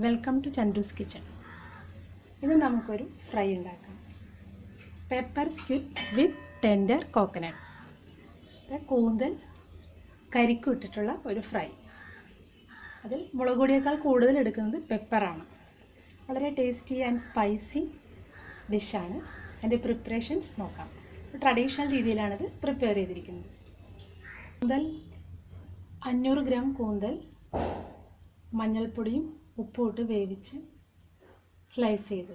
Welcome to ചന്ദ്രൂസ് kitchen. ഇത് നമുക്കൊരു fry ഉണ്ടാക്കാം. പെപ്പർ സ്ക്വിഡ് വിത്ത് ടെൻഡർ കോക്കനട്ട്. കൂന്തൽ കരിക്ക് ഇട്ടിട്ടുള്ള ഒരു ഫ്രൈ. അതിൽ മുളക് പൊടിയേക്കാൾ കൂടുതൽ എടുക്കുന്നത് പെപ്പറാണ്. വളരെ ടേസ്റ്റി ആൻഡ് സ്പൈസി ഡിഷാണ്. അതിൻ്റെ പ്രിപ്പറേഷൻസ് നോക്കാം. ട്രഡീഷണൽ രീതിയിലാണിത് പ്രിപ്പയർ ചെയ്തിരിക്കുന്നത്. കൂന്തൽ 500 ഗ്രാം കൂന്തൽ മഞ്ഞൾപ്പൊടിയും ഉപ്പും ഇട്ട് വേവിച്ച് സ്ലൈസ് ചെയ്ത്,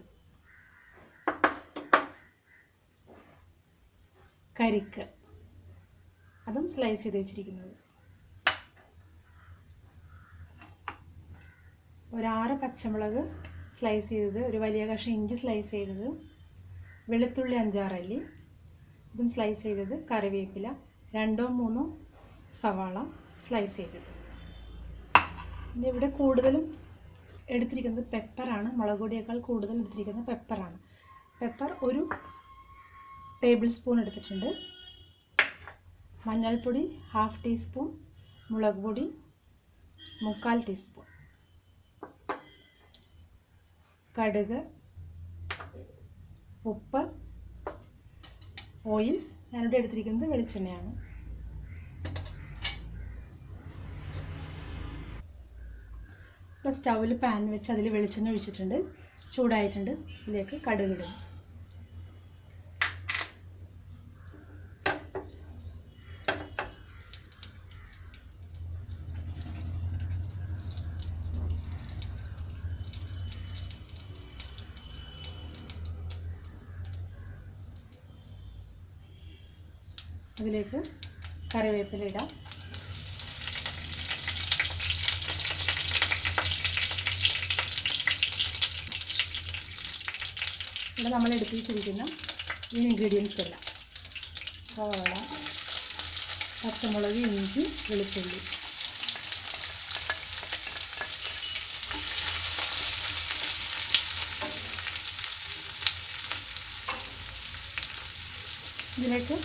കരിക്ക് അതും സ്ലൈസ് ചെയ്ത് വെച്ചിരിക്കുന്നത്, ഒരു 6 പച്ചമുളക് സ്ലൈസ് ചെയ്തത്, ഒരു വലിയ കഷ്ണം ഇഞ്ചി സ്ലൈസ് ചെയ്തത്, വെളുത്തുള്ളി 5-6 അല്ലി ഇതും സ്ലൈസ് ചെയ്തത്, കറിവേപ്പില 2-3 സവാള സ്ലൈസ് ചെയ്തത്. പിന്നെ ഇവിടെ കൂടുതലും എടുത്തിരിക്കുന്നത് പെപ്പറാണ്. മുളക് പൊടിയേക്കാൾ കൂടുതൽ എടുത്തിരിക്കുന്നത് പെപ്പറാണ്. പെപ്പർ 1 ടേബിൾ സ്പൂൺ എടുത്തിട്ടുണ്ട്. മഞ്ഞൾപ്പൊടി 1/2 ടീസ്പൂൺ, മുളക് പൊടി 3/4 ടീസ്പൂൺ, കടുക്, ഉപ്പ്, ഓയിൽ. ഞാനിവിടെ എടുത്തിരിക്കുന്നത് വെളിച്ചെണ്ണയാണ്. സ്റ്റൗവിൽ പാൻ വെച്ച് അതിൽ വെളിച്ചെണ്ണ ഒഴിച്ചിട്ടുണ്ട്. ചൂടായിട്ടുണ്ട്. ഇതിലേക്ക് കടുക് ഇടും. അതിലേക്ക് കറിവേപ്പില ഇടാം. ഇവിടെ നമ്മൾ എടുത്ത് വെച്ചിരിക്കുന്ന ഈ ഇൻഗ്രീഡിയൻസ് എല്ലാം: സവാള, പച്ചമുളക്, ഇഞ്ചി, വെളുത്തുള്ളി. ഇതിലേക്ക്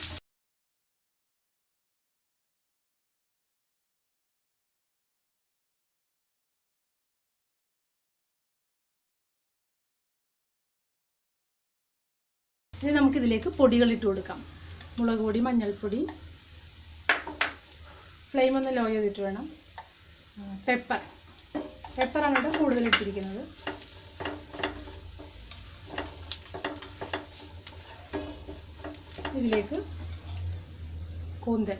ഇനി നമുക്കിതിലേക്ക് പൊടികൾ ഇട്ട് കൊടുക്കാം. മുളക് പൊടി, മഞ്ഞൾപ്പൊടി, ഫ്ലെയിം ഒന്ന് ലോ ചെയ്തിട്ട് വേണം. പെപ്പറാണ് ഇവിടെ കൂടുതൽ ഇട്ടിരിക്കുന്നത്. ഇതിലേക്ക് കൂന്തൽ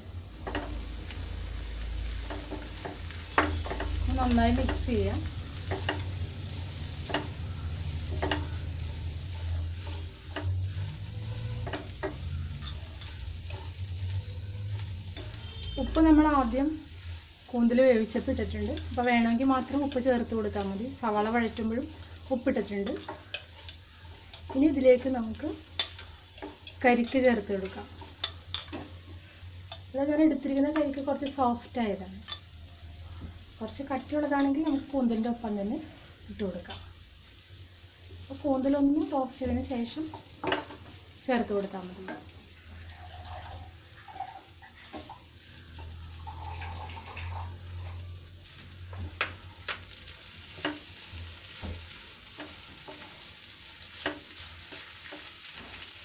നന്നായി മിക്സ് ചെയ്യാം. ഉപ്പ് നമ്മൾ ആദ്യം കൂന്തൽ വേവിച്ചപ്പോൾ ഇട്ടിട്ടുണ്ട്. അപ്പോൾ വേണമെങ്കിൽ മാത്രം ഉപ്പ് ചേർത്ത് കൊടുത്താൽ മതി. സവാള വഴറ്റുമ്പോഴും ഉപ്പിട്ടിട്ടുണ്ട്. ഇനി ഇതിലേക്ക് നമുക്ക് കരിക്ക് ചേർത്ത് കൊടുക്കാം. ഇവിടെ ഞാൻ എടുത്തിരിക്കുന്ന കരിക്ക് കുറച്ച് സോഫ്റ്റ് ആയതാണ്. കുറച്ച് കട്ടിയുള്ളതാണെങ്കിൽ നമുക്ക് കൂന്തലിൻ്റെ ഒപ്പം തന്നെ ഇട്ട് കൊടുക്കാം. അപ്പോൾ കൂന്തലൊന്ന് റോസ്റ്റ് ചെയ്തതിന് ശേഷം ചേർത്ത് കൊടുത്താൽ മതി.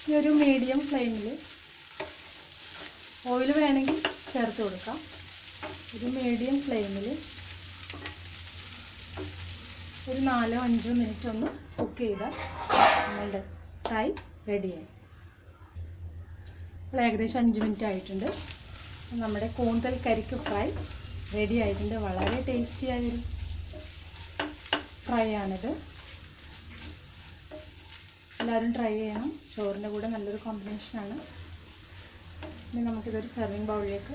ഈ ഒരു മീഡിയം ഫ്ലെയിമിൽ ഓയിൽ വേണമെങ്കിൽ ചേർത്ത് കൊടുക്കാം. ഒരു മീഡിയം ഫ്ലെയിമിൽ ഒരു 4-5 മിനിറ്റ് ഒന്ന് കുക്ക് ചെയ്താൽ നമ്മളുടെ ഫ്രൈ റെഡിയായി. ഇപ്പോൾ ഏകദേശം 5 മിനിറ്റ് ആയിട്ടുണ്ട്. നമ്മുടെ കൂന്തൽ കരിക്ക് ഫ്രൈ റെഡി ആയിട്ടുണ്ട്. വളരെ ടേസ്റ്റി ആയൊരു ഫ്രൈ ആണിത്. എല്ലാവരും ട്രൈ ചെയ്യണം. ചോറിൻ്റെ കൂടെ നല്ലൊരു കോമ്പിനേഷനാണ്. ഇനി നമുക്കിതൊരു സെർവിങ് ബൗളിലേക്ക്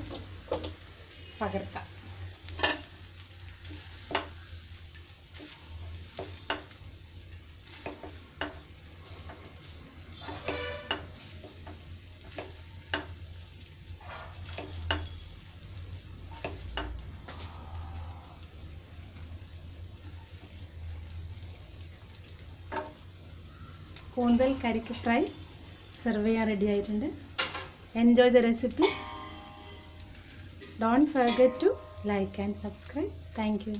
പകർത്താം. കൂന്തൽ കരിക്ക് ഫ്രൈ സെർവ് ചെയ്യാൻ റെഡി ആയിട്ടുണ്ട്. Enjoy the recipe. Don't forget to like and subscribe. Thank you.